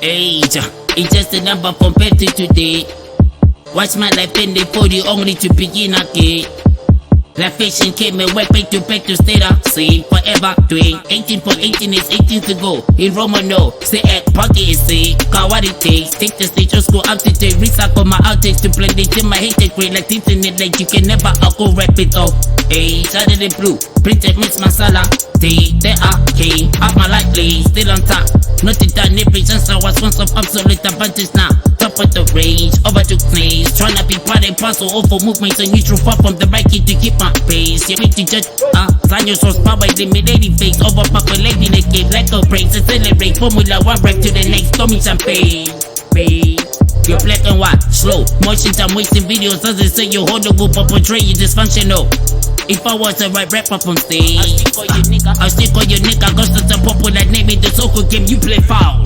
Age, it's just a number compared to today. Watch my life ending for you only to begin again. Like fashion came and went back to stay the same forever. Doing 18 for 18 is 18 to go. In Romano, say at party is say, cause what it takes. Take the stage, just go out to take recycle my outtakes to blend it in my hate take great like internet like you can never go rap it off. Hey, shaded in blue, printed mix masala. They are king, up my light play, still on top. Nothing done every since I was once of obsolete advantage now. Top of the range, overtook place. Tryna be part and parcel over movements and neutral far from the right key to keep my pace. You need to judge, Zanyo source power eliminating face. Overpopulating the game like a praise. Accelerate Formula 1 rap to the next, stormy champagne. You're black and white, slow motion time wasting videos. As they say, you hold the group up portray you dysfunctional. If I was a right rapper from stage, I'll still call you nigga, cause that's a popular name in the soccer game you play foul.